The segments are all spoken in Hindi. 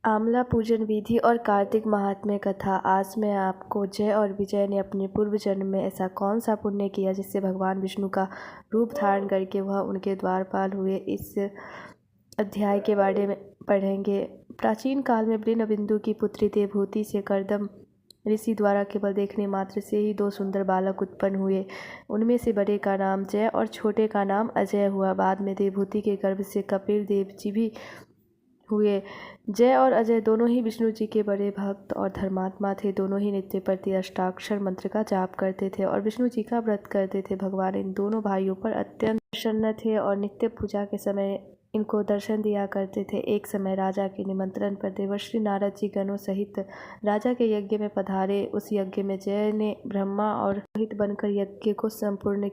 आंवला पूजन विधि और कार्तिक महात्म्य कथा। आज मैं आपको जय और विजय ने अपने पूर्व जन्म में ऐसा कौन सा पुण्य किया जिससे भगवान विष्णु का रूप धारण करके वह उनके द्वारपाल हुए, इस अध्याय के बारे में पढ़ेंगे। प्राचीन काल में ब्रह्मबिंदु की पुत्री देवहूति से कर्दम ऋषि द्वारा केवल देखने मात्र से ही दो सुंदर बालक उत्पन्न हुए। उनमें से बड़े का नाम जय और छोटे का नाम अजय हुआ। बाद में देवहूति के गर्भ से कपिल देव जी भी हुए। जय और अजय दोनों ही विष्णु जी के बड़े भक्त और धर्मात्मा थे। दोनों ही नित्य प्रति अष्टाक्षर मंत्र का जाप करते थे और विष्णु जी का व्रत करते थे। भगवान इन दोनों भाइयों पर अत्यंत प्रसन्न थे और नित्य पूजा के समय इनको दर्शन दिया करते थे। एक समय राजा के निमंत्रण पर देवर्षि नारद जी गणों सहित राजा के यज्ञ में पधारे। उस यज्ञ में जय ने ब्रह्मा और रोहित बनकर यज्ञ को संपूर्ण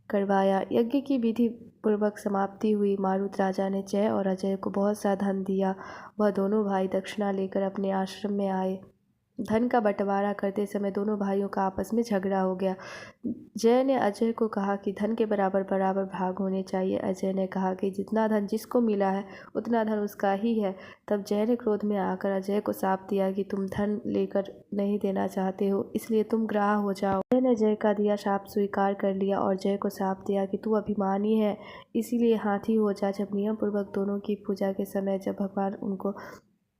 करवाया। यज्ञ की विधि पूर्वक समाप्ति हुई। मारुत राजा ने जय और अजय को बहुत सा धन दिया। वह दोनों भाई दक्षिणा लेकर अपने आश्रम में आए। धन का बंटवारा करते समय दोनों भाइयों का आपस में झगड़ा हो गया। जय ने अजय को कहा कि धन के बराबर बराबर भाग होने चाहिए। अजय ने कहा कि जितना धन जिसको मिला है उतना धन उसका ही है। तब जय ने क्रोध में आकर अजय को शाप दिया कि तुम धन लेकर नहीं देना चाहते हो, इसलिए तुम ग्राह हो जाओ। अजय ने जय का दिया शाप स्वीकार कर लिया और जय को शाप दिया कि तू अभिमानी है, इसीलिए हाथी हो जा। जब नियम पूर्वक दोनों की पूजा के समय जब भगवान उनको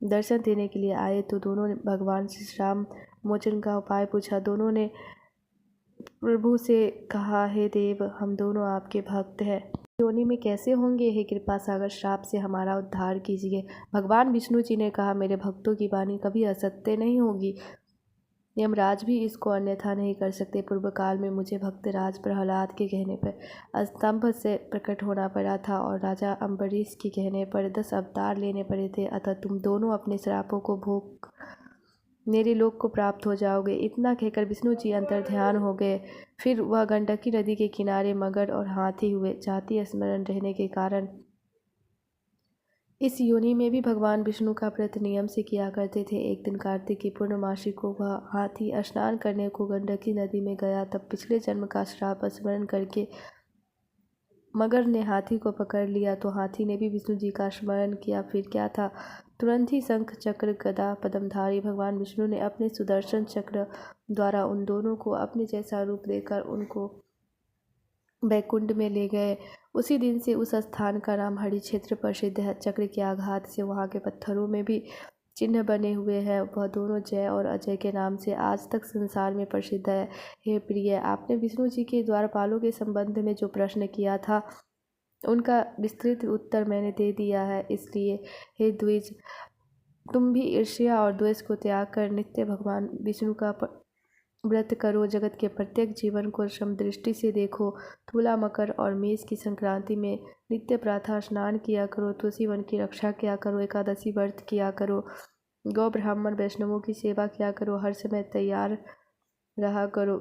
दर्शन देने के लिए आए तो दोनों ने भगवान से श्राप मोचन का उपाय पूछा। दोनों ने प्रभु से कहा, हे देव, हम दोनों आपके भक्त हैं, योनि में कैसे होंगे? हे कृपा सागर, श्राप से हमारा उद्धार कीजिए। भगवान विष्णु जी ने कहा, मेरे भक्तों की वाणी कभी असत्य नहीं होगी। यमराज भी इसको अन्यथा नहीं कर सकते। पूर्व काल में मुझे भक्त राज प्रहलाद के कहने पर स्तंभ से प्रकट होना पड़ा था और राजा अम्बरीश के कहने पर 10 अवतार लेने पड़े थे। अतः तुम दोनों अपने श्रापों को भोग मेरे लोक को प्राप्त हो जाओगे। इतना कहकर विष्णु जी अंतर्ध्यान हो गए। फिर वह गंडकी नदी के किनारे मगर और हाथी हुए। जाति स्मरण रहने के कारण इस योनि में भी भगवान विष्णु का व्रत नियम से किया करते थे। एक दिन कार्तिक की पूर्णमासी को वह हाथी स्नान करने को गंडकी नदी में गया। तब पिछले जन्म का श्राप स्मरण करके मगर ने हाथी को पकड़ लिया तो हाथी ने भी विष्णु जी का स्मरण किया। फिर क्या था, तुरंत ही शंख चक्र गदा पद्मधारी भगवान विष्णु ने अपने सुदर्शन चक्र द्वारा उन दोनों को अपने जैसा रूप देकर उनको वैकुंठ में ले गए। उसी दिन से उस स्थान का नाम हरि क्षेत्र प्रसिद्ध है। चक्र के आघात से वहाँ के पत्थरों में भी चिन्ह बने हुए हैं। वह दोनों जय और अजय के नाम से आज तक संसार में प्रसिद्ध है। हे प्रिय, आपने विष्णु जी के द्वारपालों के संबंध में जो प्रश्न किया था उनका विस्तृत उत्तर मैंने दे दिया है। इसलिए हे द्विज, तुम भी ईर्ष्या और द्वेष को त्याग कर नित्य भगवान विष्णु का व्रत करो। जगत के प्रत्येक जीवन को समदृष्टि से देखो। तुला, मकर और मेष की संक्रांति में नित्य प्रातः स्नान किया करो। तुलसी वन की रक्षा किया करो। एकादशी व्रत किया करो। गौ ब्राह्मण वैष्णवों की सेवा किया करो। हर समय तैयार रहा करो।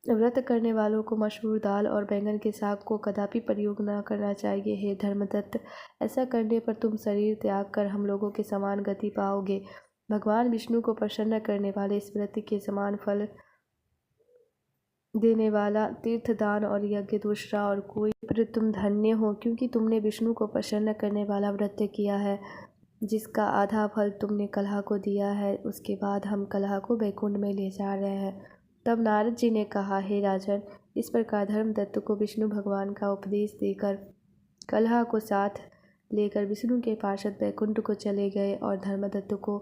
व्रत करने वालों को मसूर दाल और बैंगन के साग को कदापि प्रयोग न करना चाहिए। हे धर्मदत्त, ऐसा करने पर तुम शरीर त्याग कर हम लोगों के समान गति पाओगे। भगवान विष्णु को प्रसन्न करने वाले इस व्रत के समान फल देने वाला तीर्थ, दान और यज्ञ दूसरा और कोई। पर तुम धन्य हो, क्योंकि तुमने विष्णु को प्रसन्न करने वाला व्रत किया है, जिसका आधा फल तुमने कलह को दिया है। उसके बाद हम कलह को वैकुंठ में ले जा रहे हैं। तब नारद जी ने कहा, हे राजन, इस प्रकार धर्मदत्त को विष्णु भगवान का उपदेश देकर कलह को साथ लेकर विष्णु के पार्षद वैकुंठ को चले गए और धर्मदत्त को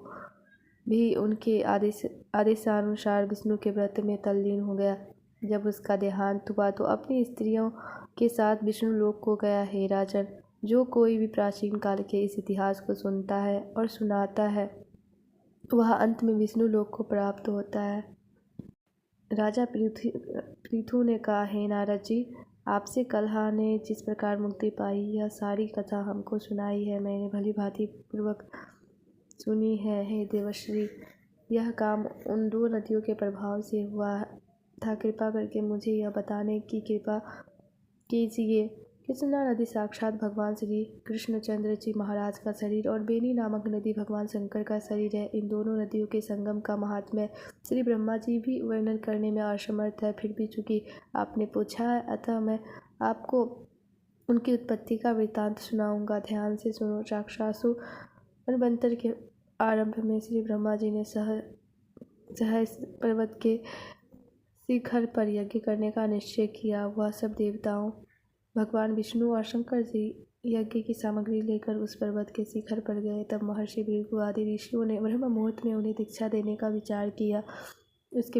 भी उनके आदेशानुसार विष्णु के व्रत में तल्लीन हो गया। जब उसका देहांत हुआ तो अपनी स्त्रियों के साथ विष्णु लोक को गया। हे राजन, जो कोई भी प्राचीन काल के इस इतिहास को सुनता है और सुनाता है वह अंत में विष्णु लोक को प्राप्त होता है। राजा पृथु ने कहा, हे नारद जी, आपसे कलह ने जिस प्रकार मुक्ति पाई यह सारी कथा हमको सुनाई है, मैंने भली भांति पूर्वक सुनी है। हे देवर्षि, यह काम उन 2 नदियों के प्रभाव से हुआ था। कृपा करके मुझे यह बताने की कृपा कीजिए। कृष्णा नदी साक्षात भगवान श्री कृष्णचंद्र जी महाराज का शरीर और बेनी नामक नदी भगवान शंकर का शरीर है। इन दोनों नदियों के संगम का महात्म्य श्री ब्रह्मा जी भी वर्णन करने में असमर्थ है। फिर भी चूंकि आपने पूछा है, अतः मैं आपको उनकी उत्पत्ति का वृत्तांत सुनाऊंगा। ध्यान से सुनो। राक्षसों मनवंतर के आरंभ में श्री ब्रह्मा जी ने सहस पर्वत के शिखर पर यज्ञ करने का निश्चय किया। वह सब देवताओं, भगवान विष्णु और शंकर जी यज्ञ की सामग्री लेकर उस पर्वत के शिखर पर गए। तब महर्षि भृगु आदि ऋषियों ने ब्रह्म मुहूर्त में उन्हें दीक्षा देने का विचार किया। उसके